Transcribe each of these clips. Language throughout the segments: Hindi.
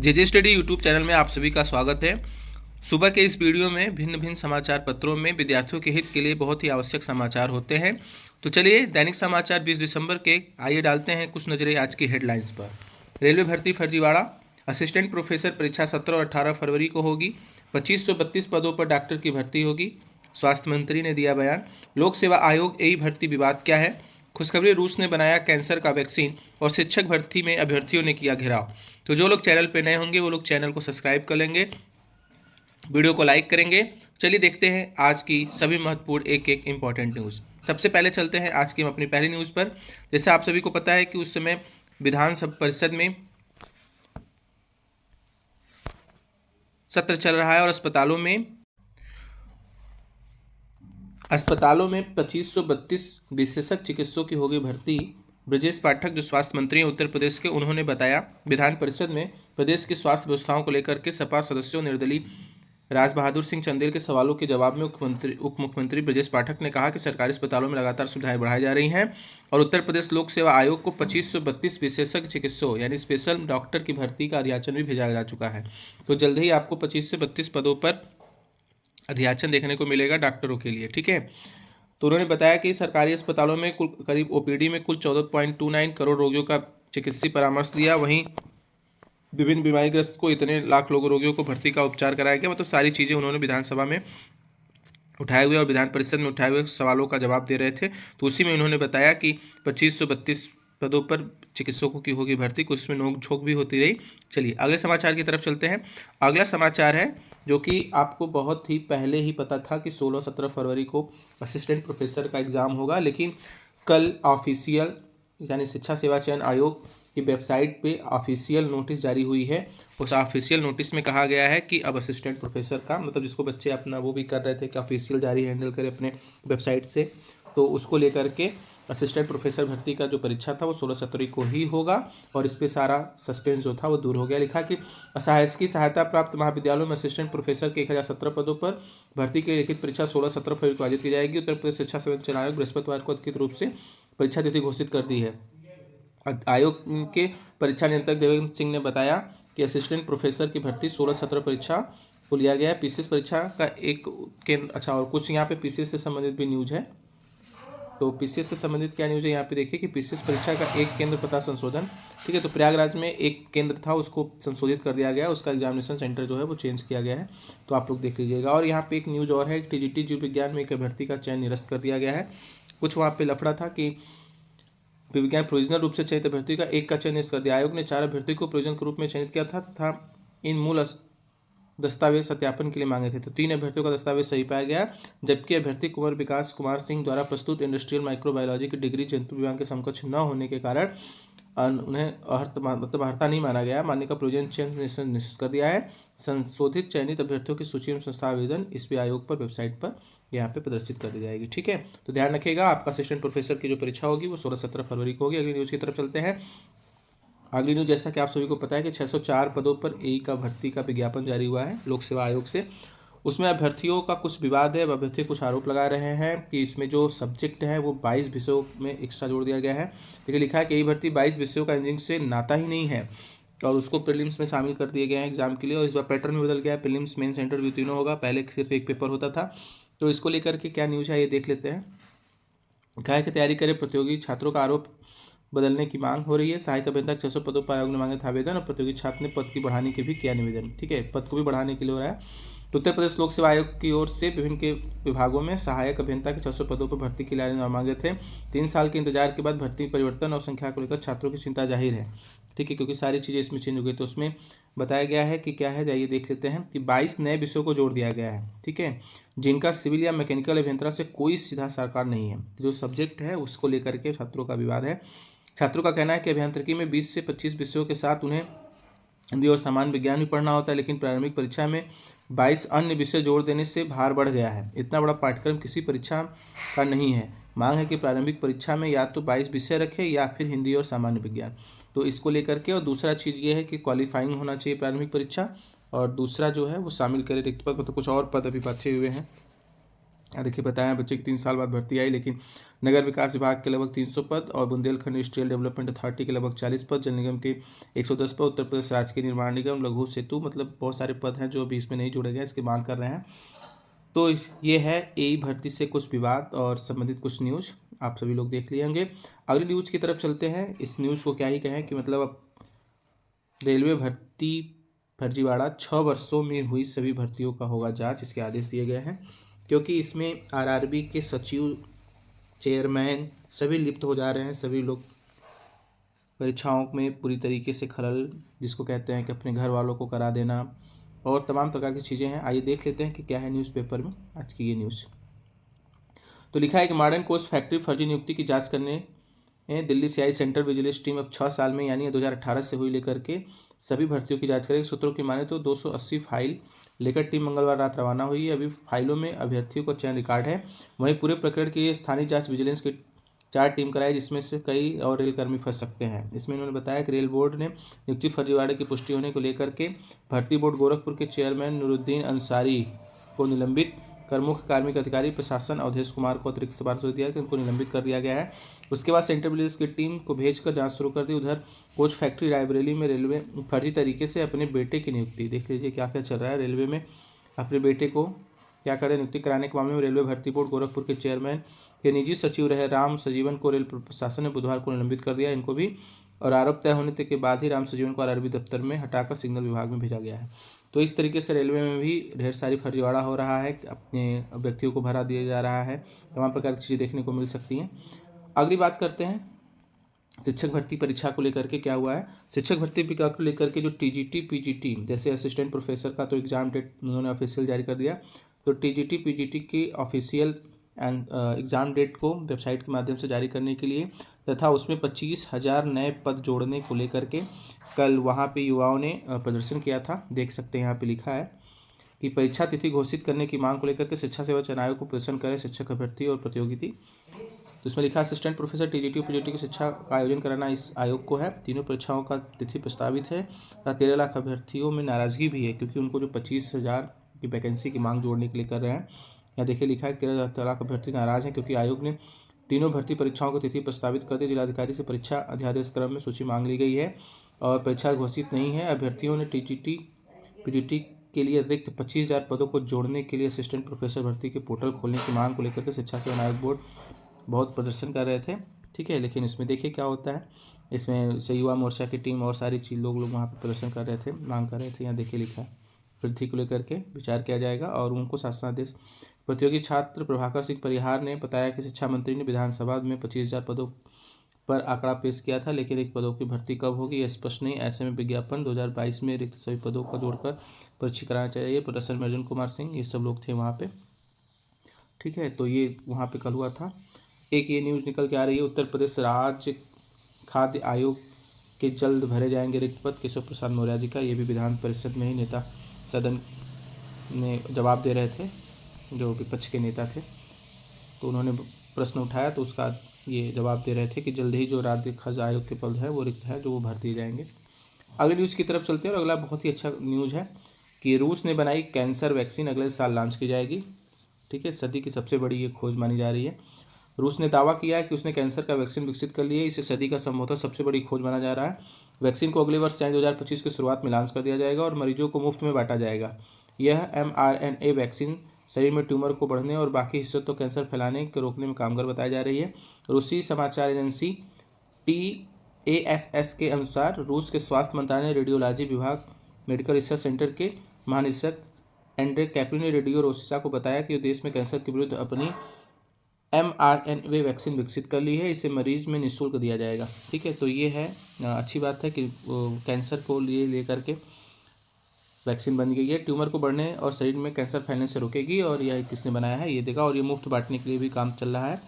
जे स्टडी यूट्यूब चैनल में आप सभी का स्वागत है। सुबह के इस वीडियो में भिन्न भिन्न समाचार पत्रों में विद्यार्थियों के हित के लिए बहुत ही आवश्यक समाचार होते हैं। तो चलिए दैनिक समाचार 20 दिसंबर के आइए डालते हैं कुछ नजरें आज की हेडलाइंस पर। रेलवे भर्ती फर्जीवाड़ा, असिस्टेंट प्रोफेसर परीक्षा 17 और 18 फरवरी को होगी। 2532 पदों पर डॉक्टर की भर्ती होगी। स्वास्थ्य मंत्री ने दिया बयान। लोक सेवा आयोग यही भर्ती विवाद क्या है। खुशखबरी, रूस ने बनाया कैंसर का वैक्सीन। और शिक्षक भर्ती में अभ्यर्थियों ने किया घेराव। तो जो लोग चैनल पर नए होंगे वो लोग चैनल को सब्सक्राइब कर लेंगे, वीडियो को लाइक करेंगे। चलिए देखते हैं आज की सभी महत्वपूर्ण एक एक इंपॉर्टेंट न्यूज़। सबसे पहले चलते हैं आज की हम अपनी पहली न्यूज़ पर। जैसे आप सभी को पता है कि उस समय विधानसभा परिषद में सत्र चल रहा है और अस्पतालों में 2532 विशेषज्ञ चिकित्सकों की होगी भर्ती। ब्रजेश पाठक जो स्वास्थ्य मंत्री हैं उत्तर प्रदेश के, उन्होंने बताया विधान परिषद में प्रदेश की स्वास्थ्य व्यवस्थाओं को लेकर के सपा सदस्यों निर्दलीय राज बहादुर सिंह चंदेल के सवालों के जवाब में उप मुख्यमंत्री ब्रजेश पाठक ने कहा कि सरकारी अस्पतालों में लगातार सुविधाएं बढ़ाई जा रही हैं और उत्तर प्रदेश लोक सेवा आयोग को 2532 विशेषज्ञ चिकित्सकों यानी स्पेशल डॉक्टर की भर्ती का अधियाचन भी भेजा जा चुका है। तो जल्द ही आपको 25 से 32 पदों पर अधियाचन देखने को मिलेगा डॉक्टरों के लिए, ठीक है। तो उन्होंने बताया कि सरकारी अस्पतालों में कुल करीब ओपीडी में कुल 14.29 करोड़ रोगियों का चिकित्सीय परामर्श दिया। वहीं विभिन्न बीमारीग्रस्त को इतने लाख रोगियों को भर्ती का उपचार कराया गया। मतलब सारी चीज़ें उन्होंने विधानसभा में उठाए हुए और विधान परिषद में उठाए हुए सवालों का जवाब दे रहे थे। तो उसी में उन्होंने बताया कि 2532 पदों पर चिकित्सकों की होगी भर्ती। कुछ इसमें नोक झोंक भी होती रही। चलिए अगले समाचार की तरफ चलते हैं। अगला समाचार है जो कि आपको बहुत ही पहले ही पता था कि 16-17 फरवरी को असिस्टेंट प्रोफेसर का एग्ज़ाम होगा, लेकिन कल ऑफिशियल यानी शिक्षा सेवा चयन आयोग की वेबसाइट पे ऑफिशियल नोटिस जारी हुई है। उस ऑफिशियल नोटिस में कहा गया है कि अब असिस्टेंट प्रोफेसर का मतलब जिसको बच्चे अपना वो भी कर रहे थे कि ऑफिशियल जारी हैंडल करें अपने वेबसाइट से, तो उसको लेकर के असिस्टेंट प्रोफेसर भर्ती का जो परीक्षा था वो 16 को ही होगा और इस पर सारा सस्पेंस जो था वो दूर हो गया। लिखा कि असहायक सहायता प्राप्त महाविद्यालयों में असिस्टेंट प्रोफेसर के 1017 पदों पर भर्ती की लिखित परीक्षा 16-17 फरवरी को आयोजित की जाएगी। उत्तर प्रदेश शिक्षा संरक्षण आयोग बृहस्पतिवार को अधिकृत रूप से परीक्षा तिथि घोषित कर दी है। आयोग के परीक्षा नियंत्रक देवेंद्र सिंह ने बताया कि असिस्टेंट प्रोफेसर की भर्ती 16-17 परीक्षा को लिया गया है। पीसीएस परीक्षा का एक केंद्र, अच्छा और कुछ यहाँ पे पीसीएस से संबंधित भी न्यूज है। तो पीसीएस से संबंधित क्या न्यूज है यहाँ पे देखिए कि पीसीएस परीक्षा का एक केंद्र पता संशोधन, ठीक है। तो प्रयागराज में एक केंद्र था उसको संशोधित कर दिया गया, उसका एग्जामिनेशन सेंटर जो है वो चेंज किया गया है। तो आप लोग देख लीजिएगा। और यहाँ पे एक न्यूज और है, टीजीटी जीव विज्ञान में एक अभ्यर्थी का चयन निरस्त कर दिया गया है। कुछ वहाँ पे लफड़ा था कि विज्ञान प्रोविजनल रूप से चयनित अभ्यर्थी का एक का चयन निरस्त कर दिया। आयोग ने 4 अभ्यर्थी को प्रोविजन के रूप में चयनित किया था तथा इन मूल दस्तावेज सत्यापन के लिए मांगे थे। तो 3 अभ्यर्थियों का दस्तावेज सही पाया गया, जबकि अभ्यर्थी कुंवर विकास कुमार सिंह द्वारा प्रस्तुत इंडस्ट्रियल माइक्रोबायोलॉजी की डिग्री जंतु विज्ञान के समकक्ष न होने के कारण उन्हें अर्हता नहीं माना गया। मान्य का प्रोविजन चयन निश्चित कर दिया है। संशोधित चयनित अभ्यर्थियों की सूची एवं संस्था आवेदन इस पे आयोग पर वेबसाइट पर यहाँ पे प्रदर्शित कर दी जाएगी, ठीक है। तो ध्यान रखिएगा आपका असिस्टेंट प्रोफेसर की जो परीक्षा होगी वो 16-17 फरवरी को होगी। अगली न्यूज़ की तरफ चलते हैं। अगली न्यूज, जैसा कि आप सभी को पता है कि 604 पदों पर एई का भर्ती का विज्ञापन जारी हुआ है लोक सेवा आयोग से। उसमें अभ्यर्थियों का कुछ विवाद है, अभ्यर्थी कुछ आरोप लगा रहे हैं कि इसमें जो सब्जेक्ट है वो 22 विषयों में एक्स्ट्रा जोड़ दिया गया है। देखिए लिखा है कि एई भर्ती 22 विषयों का इंजीनियरिंग से नाता ही नहीं है और उसको प्रीलिम्स में शामिल कर दिए गए हैं एग्जाम के लिए। और इस बार पैटर्न भी बदल गया है, प्रीलिम्स मेंस इंटरव्यू तीनों होगा, पहले सिर्फ एक पेपर होता था। तो इसको लेकर के क्या न्यूज़ है ये देख लेते हैं। क्या की तैयारी करें प्रतियोगी छात्रों का आरोप बदलने की मांग हो रही है। सहायक अभियंता 600 पदों पर आयोग ने मांगे था आवेदन और प्रतियोगी छात्र ने पद की बढ़ाने के भी किया निवेदन, ठीक है। पद को भी बढ़ाने के लिए हो रहा है। तो उत्तर प्रदेश लोक सेवा आयोग की ओर से विभिन्न के विभागों में सहायक अभियंता के 600 पदों पर भर्ती के लिए मांगे थे। 3 साल के इंतजार के बाद भर्ती परिवर्तन और संख्या को लेकर छात्रों की चिंता जाहिर है, ठीक है, क्योंकि सारी चीज़ें इसमें चेंज हो गई। तो उसमें बताया गया है कि क्या है, जाइए देख लेते हैं कि 22 नए विषयों को जोड़ दिया गया है, ठीक है, जिनका सिविल या मैकेनिकल अभियंत्रण से कोई सीधा साकार नहीं है। जो सब्जेक्ट है उसको लेकर के छात्रों का विवाद है। छात्रों का कहना है कि अभियांत्रिकी में 20 से 25 विषयों के साथ उन्हें हिंदी और सामान्य विज्ञान भी पढ़ना होता है, लेकिन प्रारंभिक परीक्षा में 22 अन्य विषय जोड़ देने से भार बढ़ गया है। इतना बड़ा पाठ्यक्रम किसी परीक्षा का नहीं है। मांग है कि प्रारंभिक परीक्षा में या तो 22 विषय रखे या फिर हिंदी और सामान्य विज्ञान। तो इसको लेकर के, और दूसरा चीज़ ये है कि क्वालिफाइंग होना चाहिए प्रारंभिक परीक्षा, और दूसरा जो है वो शामिल करे रिक्त पद, तो कुछ और पद अभी बचे हुए हैं यहाँ देखिए बताया बच्चे की 3 साल बाद भर्ती आई, लेकिन नगर विकास विभाग के लगभग 300 पद और बुंदेलखंड इंडस्ट्रियल डेवलपमेंट अथॉरिटी के लगभग 40 पद, जल निगम के 110 पद, उत्तर प्रदेश राजकीय निर्माण निगम, लघु सेतु, मतलब बहुत सारे पद हैं जो अभी इसमें नहीं जोड़े गए, इसकी मांग कर रहे हैं। तो ये है एई भर्ती से कुछ विवाद और संबंधित कुछ न्यूज़, आप सभी लोग देख लिए होंगे। अगली न्यूज़ की तरफ चलते हैं। इस न्यूज़ को क्या ही कहें कि मतलब अब रेलवे भर्ती फर्जीवाड़ा 6 वर्षों में हुई सभी भर्तियों का होगा जांच, इसके आदेश दिए गए हैं, क्योंकि इसमें आरआरबी के सचिव, चेयरमैन सभी लिप्त हो जा रहे हैं। सभी लोग परीक्षाओं में पूरी तरीके से खलल, जिसको कहते हैं कि अपने घर वालों को करा देना और तमाम प्रकार की चीज़ें हैं। आइए देख लेते हैं कि क्या है न्यूज़पेपर में आज की ये न्यूज़। तो लिखा है कि मॉडर्न कोस्ट फैक्ट्री फर्जी नियुक्ति की जांच करने दिल्ली से आई सेंट्रल विजिलेंस टीम अब 6 साल में यानी 2018 से हुई लेकर के सभी भर्तियों की जांच करेगी। सूत्रों की माने तो 280 फाइल लेकर टीम मंगलवार रात रवाना हुई है। अभी फाइलों में अभ्यर्थियों का चयन रिकॉर्ड है। वहीं पूरे प्रकरण की स्थानीय जांच विजिलेंस की 4 टीम कराई, जिसमें से कई और रेलकर्मी फंस सकते हैं। इसमें इन्होंने बताया कि रेल बोर्ड ने नियुक्ति फर्जीवाड़े की पुष्टि होने को लेकर के भर्ती बोर्ड गोरखपुर के चेयरमैन नूरुद्दीन अंसारी को निलंबित कर मुख्य कार्मिक अधिकारी प्रशासन अवधेश कुमार को अतिरिक्त सिफारिश दिया कि उनको निलंबित कर दिया गया है। उसके बाद सेंट्रल विजिलेंस की टीम को भेजकर जांच शुरू कर दी। उधर कोच फैक्ट्री रायबरेली में रेलवे फर्जी तरीके से अपने बेटे की नियुक्ति, देख लीजिए क्या क्या चल रहा है रेलवे में, अपने बेटे को क्या करें नियुक्ति कराने के मामले में रेलवे भर्ती बोर्ड गोरखपुर के चेयरमैन के निजी सचिव रहे राम सजीवन को रेल प्रशासन ने बुधवार को निलंबित कर दिया, इनको भी, और आरोप तय होने के बाद ही राम सजीवन को आरआरबी दफ्तर में हटाकर सिग्नल विभाग में भेजा गया है। तो इस तरीके से रेलवे में भी ढेर सारी फर्जीवाड़ा हो रहा है, अपने व्यक्तियों को भरा दिया जा रहा है, तमाम प्रकार की चीज़ें देखने को मिल सकती हैं। अगली बात करते हैं शिक्षक भर्ती परीक्षा को लेकर के क्या हुआ है। शिक्षक भर्ती परीक्षा को लेकर के जो टीजीटी पीजीटी जैसे असिस्टेंट प्रोफेसर का तो एग्जाम डेट उन्होंने ऑफिशियल जारी कर दिया। तो टीजीटी पीजीटी की ऑफिशियल एग्ज़ाम डेट को वेबसाइट के माध्यम से जारी करने के लिए तथा उसमें 25,000 नए पद जोड़ने को लेकर के कल वहाँ पे युवाओं ने प्रदर्शन किया था। देख सकते हैं यहाँ पे लिखा है कि परीक्षा तिथि घोषित करने की मांग को लेकर के शिक्षा सेवा चयन आयोग को प्रदर्शन करे शिक्षक अभ्यर्थी और प्रतियोगिता। तो इसमें लिखा असिस्टेंट प्रोफेसर टीजीटी पीजीटी की शिक्षा का आयोजन कराना इस आयोग को है। तीनों परीक्षाओं का तिथि प्रस्तावित है। 13 लाख अभ्यर्थियों में नाराजगी भी है, क्योंकि उनको जो 25,000 की वैकेंसी की मांग जोड़ने के लिए कर रहे हैं। यहाँ देखिए लिखा है 13 लाख अभ्यर्थी नाराज हैं, क्योंकि आयोग ने तीनों भर्ती परीक्षाओं की तिथि प्रस्तावित कर दी। जिलाधिकारी से परीक्षा अध्यादेश क्रम में सूची मांग ली गई है और परीक्षा घोषित नहीं है। अभ्यर्थियों ने टीजीटी पीजीटी के लिए रिक्त 25,000 पदों को जोड़ने के लिए असिस्टेंट प्रोफेसर भर्ती के पोर्टल खोलने की मांग को लेकर के शिक्षा सेवा आयोग बोर्ड बहुत प्रदर्शन कर रहे थे, ठीक है। लेकिन इसमें देखिए क्या होता है, इसमें से युवा मोर्चा की टीम और सारी चीज लोग वहाँ पर प्रदर्शन कर रहे थे, मांग कर रहे थे। यहाँ देखिए लिखा है वृद्धि को लेकर के विचार किया जाएगा और उनको शासनादेश। प्रतियोगी छात्र प्रभाकर सिंह परिहार ने बताया कि शिक्षा मंत्री ने विधानसभा में 25,000 पदों पर आंकड़ा पेश किया था, लेकिन रिक्त पदों की भर्ती कब होगी यह स्पष्ट नहीं। ऐसे में विज्ञापन 2022 में रिक्त सभी पदों का जोड़कर परीक्षा कराना चाहिए। प्रदर्शन में अर्जुन कुमार सिंह ये सब लोग थे वहाँ पे, ठीक है। तो ये वहाँ पे कल हुआ था। एक ये न्यूज़ निकल के आ रही है, उत्तर प्रदेश राज्य खाद्य आयोग के जल्द भरे जाएंगे रिक्त पद, केशव प्रसाद मौर्य जी का। ये भी विधान परिषद में ही नेता सदन में जवाब दे रहे थे, जो विपक्ष के नेता थे, तो उन्होंने प्रश्न उठाया तो उसका ये जवाब दे रहे थे कि जल्द ही जो राज्य खाद्य आयोग के पद है वो रिक्त है, जो वो भर दिए जाएंगे। अगली न्यूज़ की तरफ चलते हैं और अगला बहुत ही अच्छा न्यूज़ है कि रूस ने बनाई कैंसर वैक्सीन अगले साल लॉन्च की जाएगी, ठीक है। सदी की सबसे बड़ी ये खोज मानी जा रही है। रूस ने दावा किया है कि उसने कैंसर का वैक्सीन विकसित कर लिया है। इसे सदी का संभवतः सबसे बड़ी खोज माना जा रहा है। वैक्सीन को अगले वर्ष चाहे 2025 की शुरुआत में लॉन्च कर दिया जाएगा और मरीजों को मुफ्त में बांटा जाएगा। यह mRNA वैक्सीन शरीर में ट्यूमर को बढ़ने और बाकी हिस्सों तो कैंसर फैलाने के रोकने में कामगार बताई जा रही है। रूसी समाचार एजेंसी TASS के अनुसार रूस के स्वास्थ्य मंत्रालय ने रेडियोलॉजी विभाग मेडिकल रिसर्च सेंटर के महानिदेशक एंड्रे कैप्लिन ने रेडियो रोसिसा को बताया कि देश में कैंसर के विरुद्ध अपनी mRNA वैक्सीन विकसित कर ली है। इसे मरीज में निःशुल्क दिया जाएगा, ठीक है। तो ये है अच्छी बात है कि कैंसर को ले करके वैक्सीन बन गई है। ट्यूमर को बढ़ने और शरीर में कैंसर फैलने से रोकेगी और यह किसने बनाया है ये देखा, और ये मुफ्त बांटने के लिए भी काम चल रहा है।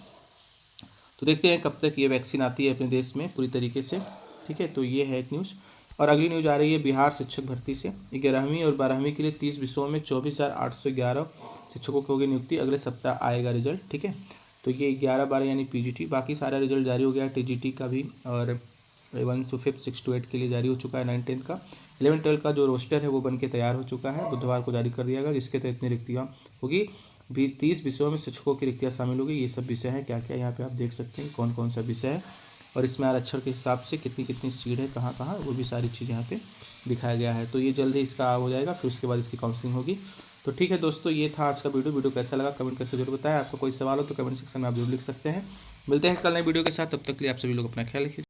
तो देखते हैं कब तक ये वैक्सीन आती है अपने देश में पूरी तरीके से, ठीक है। तो ये है एक न्यूज़। और अगली न्यूज़ आ रही है बिहार शिक्षक भर्ती से। 11वीं और 12वीं के लिए 30 विषयों में 24,811 शिक्षकों की होगी नियुक्ति। अगले सप्ताह आएगा रिजल्ट, ठीक है। तो ये 11-12 यानी पीजीटी, बाकी सारा रिजल्ट जारी हो गया है टीजीटी का भी और 1 to 5, 6 to 8 के लिए जारी हो चुका है 9-10 का। 11-12 का जो रोस्टर है वो बन के तैयार हो चुका है, बुधवार को जारी कर दिया गया, जिसके तहत इतनी रिक्तियाँ होगी। 30 विषयों में शिक्षकों की रिक्तियाँ शामिल होगी। ये सब विषय हैं क्या क्या, यहाँ पे आप देख सकते हैं कौन कौन सा विषय है, और इसमें आरक्षण के हिसाब से कितनी कितनी सीट है, कहाँ कहाँ, वो भी सारी चीज़ यहाँ पे दिखाया गया है। तो ये जल्द ही इसका हो जाएगा, फिर उसके बाद इसकी काउंसलिंग होगी। तो ठीक है दोस्तों, ये था आज का वीडियो कैसा लगा कमेंट करके जरूर बताएं। आपका कोई सवाल हो तो कमेंट सेक्शन में आप जरूर लिख सकते हैं। मिलते हैं कल नए वीडियो के साथ, तब तक के लिए आप सभी लोग अपना ख्याल रखिए।